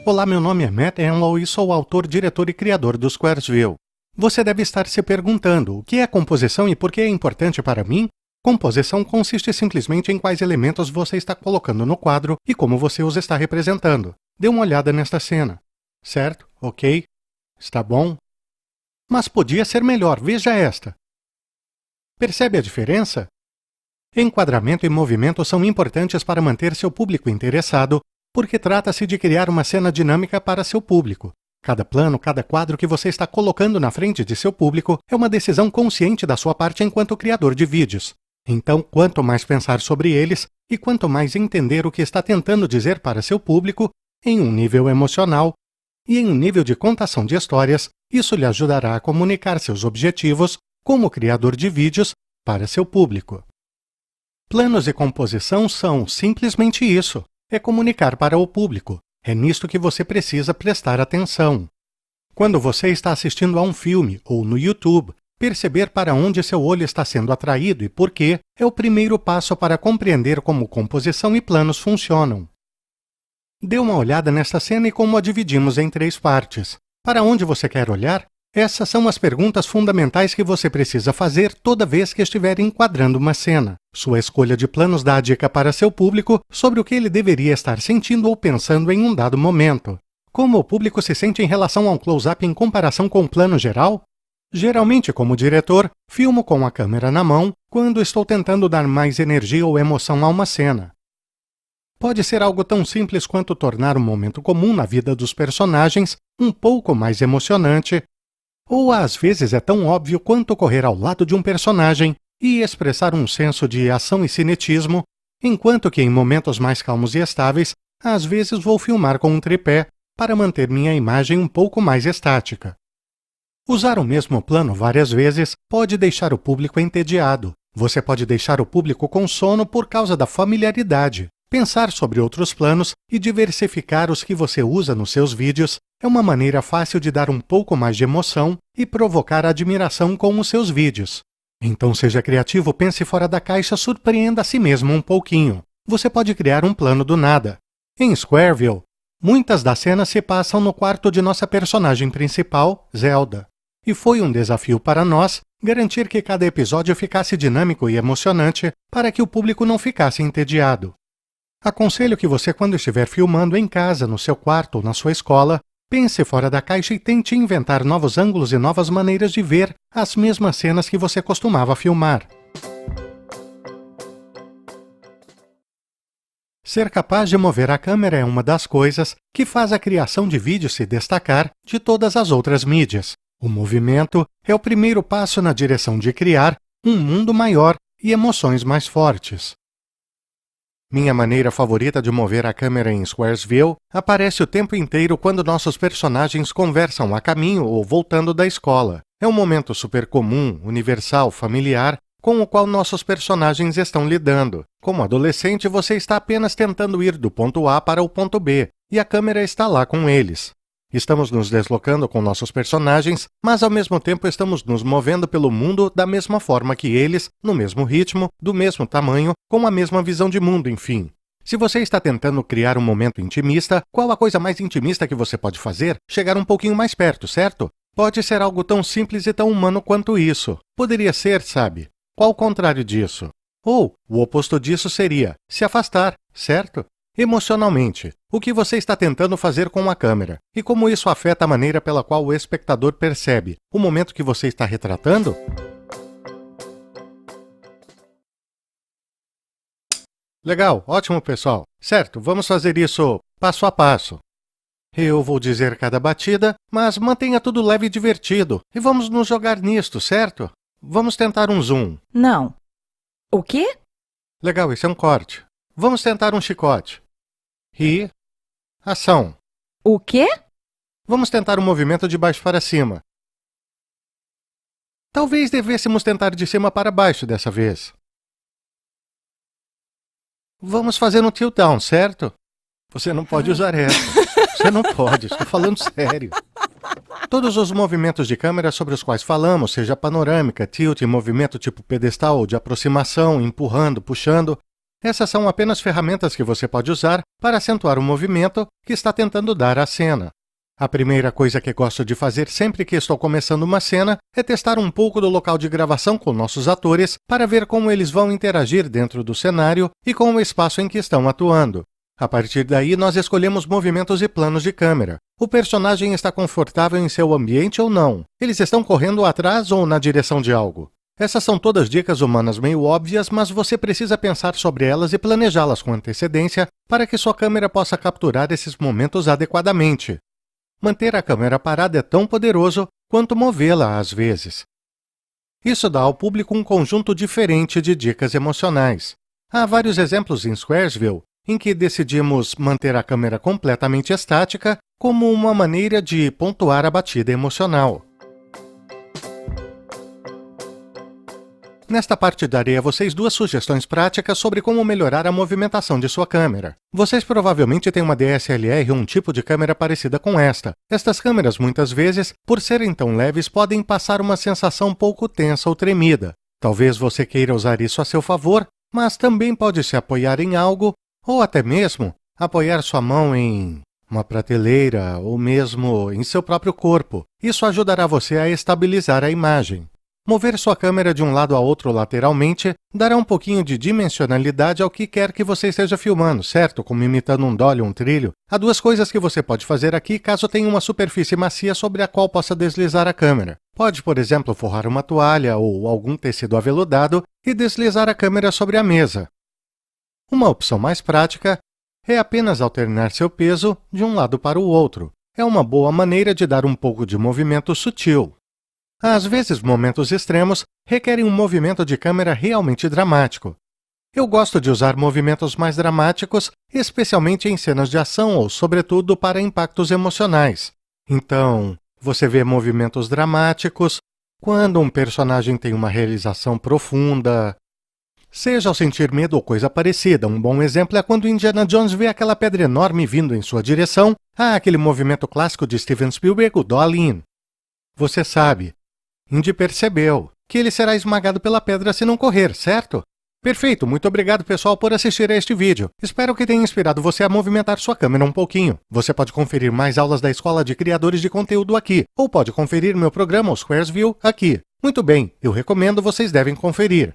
Olá, meu nome é Matt Enlow e sou autor, diretor e criador do Squaresville. Você deve estar se perguntando, o que é composição e por que é importante para mim? Composição consiste simplesmente em quais elementos você está colocando no quadro e como você os está representando. Dê uma olhada nesta cena. Certo? Ok? Está bom? Mas podia ser melhor, veja esta. Percebe a diferença? Enquadramento e movimento são importantes para manter seu público interessado, porque trata-se de criar uma cena dinâmica para seu público. Cada plano, cada quadro que você está colocando na frente de seu público é uma decisão consciente da sua parte enquanto criador de vídeos. Então, quanto mais pensar sobre eles e quanto mais entender o que está tentando dizer para seu público, em um nível emocional e em um nível de contação de histórias, isso lhe ajudará a comunicar seus objetivos como criador de vídeos para seu público. Planos e composição são simplesmente isso, é comunicar para o público. É nisto que você precisa prestar atenção. Quando você está assistindo a um filme ou no YouTube, perceber para onde seu olho está sendo atraído e por quê é o primeiro passo para compreender como composição e planos funcionam. Dê uma olhada nesta cena e como a dividimos em 3 partes. Para onde você quer olhar? Essas são as perguntas fundamentais que você precisa fazer toda vez que estiver enquadrando uma cena. Sua escolha de planos dá a dica para seu público sobre o que ele deveria estar sentindo ou pensando em um dado momento. Como o público se sente em relação a um close-up em comparação com o plano geral? Geralmente, como diretor, filmo com a câmera na mão quando estou tentando dar mais energia ou emoção a uma cena. Pode ser algo tão simples quanto tornar um momento comum na vida dos personagens um pouco mais emocionante, ou às vezes é tão óbvio quanto correr ao lado de um personagem e expressar um senso de ação e cinetismo, enquanto que em momentos mais calmos e estáveis, às vezes vou filmar com um tripé para manter minha imagem um pouco mais estática. Usar o mesmo plano várias vezes pode deixar o público entediado. Você pode deixar o público com sono por causa da familiaridade. Pensar sobre outros planos e diversificar os que você usa nos seus vídeos é uma maneira fácil de dar um pouco mais de emoção e provocar admiração com os seus vídeos. Então seja criativo, pense fora da caixa, surpreenda a si mesmo um pouquinho. Você pode criar um plano do nada. Em Squareville, muitas das cenas se passam no quarto de nossa personagem principal, Zelda. E foi um desafio para nós garantir que cada episódio ficasse dinâmico e emocionante para que o público não ficasse entediado. Aconselho que você, quando estiver filmando em casa, no seu quarto ou na sua escola, pense fora da caixa e tente inventar novos ângulos e novas maneiras de ver as mesmas cenas que você costumava filmar. Ser capaz de mover a câmera é uma das coisas que faz a criação de vídeo se destacar de todas as outras mídias. O movimento é o primeiro passo na direção de criar um mundo maior e emoções mais fortes. Minha maneira favorita de mover a câmera em Squaresville aparece o tempo inteiro quando nossos personagens conversam a caminho ou voltando da escola. É um momento super comum, universal, familiar, com o qual nossos personagens estão lidando. Como adolescente, você está apenas tentando ir do ponto A para o ponto B, e a câmera está lá com eles. Estamos nos deslocando com nossos personagens, mas ao mesmo tempo estamos nos movendo pelo mundo da mesma forma que eles, no mesmo ritmo, do mesmo tamanho, com a mesma visão de mundo, enfim. Se você está tentando criar um momento intimista, qual a coisa mais intimista que você pode fazer? Chegar um pouquinho mais perto, certo? Pode ser algo tão simples e tão humano quanto isso. Poderia ser, sabe? Qual o contrário disso? Ou, o oposto disso seria se afastar, certo? Emocionalmente, o que você está tentando fazer com a câmera e como isso afeta a maneira pela qual o espectador percebe o momento que você está retratando? Legal, ótimo pessoal. Certo, vamos fazer isso passo a passo. Eu vou dizer cada batida, mas mantenha tudo leve e divertido. E vamos nos jogar nisto, certo? Vamos tentar um zoom. Não. O quê? Legal, esse é um corte. Vamos tentar um chicote. E... ação. O quê? Vamos tentar um movimento de baixo para cima. Talvez devêssemos tentar de cima para baixo dessa vez. Vamos fazer um tilt down, certo? Você não pode usar essa. Você não pode, estou falando sério. Todos os movimentos de câmera sobre os quais falamos, seja panorâmica, tilt, movimento tipo pedestal ou de aproximação, empurrando, puxando, Essas são apenas ferramentas que você pode usar para acentuar o movimento que está tentando dar à cena. A primeira coisa que gosto de fazer sempre que estou começando uma cena é testar um pouco do local de gravação com nossos atores para ver como eles vão interagir dentro do cenário e com o espaço em que estão atuando. A partir daí, nós escolhemos movimentos e planos de câmera. O personagem está confortável em seu ambiente ou não? Eles estão correndo atrás ou na direção de algo? Essas são todas dicas humanas meio óbvias, mas você precisa pensar sobre elas e planejá-las com antecedência para que sua câmera possa capturar esses momentos adequadamente. Manter a câmera parada é tão poderoso quanto movê-la às vezes. Isso dá ao público um conjunto diferente de dicas emocionais. Há vários exemplos em Squaresville em que decidimos manter a câmera completamente estática como uma maneira de pontuar a batida emocional. Nesta parte darei a vocês 2 sugestões práticas sobre como melhorar a movimentação de sua câmera. Vocês provavelmente têm uma DSLR ou um tipo de câmera parecida com esta. Estas câmeras, muitas vezes, por serem tão leves, podem passar uma sensação pouco tensa ou tremida. Talvez você queira usar isso a seu favor, mas também pode se apoiar em algo, ou até mesmo apoiar sua mão em uma prateleira ou mesmo em seu próprio corpo. Isso ajudará você a estabilizar a imagem. Mover sua câmera de um lado a outro lateralmente dará um pouquinho de dimensionalidade ao que quer que você esteja filmando, certo? Como imitando um dolly ou um trilho. Há 2 coisas que você pode fazer aqui caso tenha uma superfície macia sobre a qual possa deslizar a câmera. Pode, por exemplo, forrar uma toalha ou algum tecido aveludado e deslizar a câmera sobre a mesa. Uma opção mais prática é apenas alternar seu peso de um lado para o outro. É uma boa maneira de dar um pouco de movimento sutil. Às vezes, momentos extremos requerem um movimento de câmera realmente dramático. Eu gosto de usar movimentos mais dramáticos, especialmente em cenas de ação ou, sobretudo, para impactos emocionais. Então, você vê movimentos dramáticos quando um personagem tem uma realização profunda, seja ao sentir medo ou coisa parecida. Um bom exemplo é quando Indiana Jones vê aquela pedra enorme vindo em sua direção. Aquele movimento clássico de Steven Spielberg, o Dolly. Você sabe, Indy percebeu que ele será esmagado pela pedra se não correr, certo? Perfeito, muito obrigado pessoal por assistir a este vídeo. Espero que tenha inspirado você a movimentar sua câmera um pouquinho. Você pode conferir mais aulas da Escola de Criadores de Conteúdo aqui, ou pode conferir meu programa, o Squaresville, aqui. Muito bem, eu recomendo, vocês devem conferir.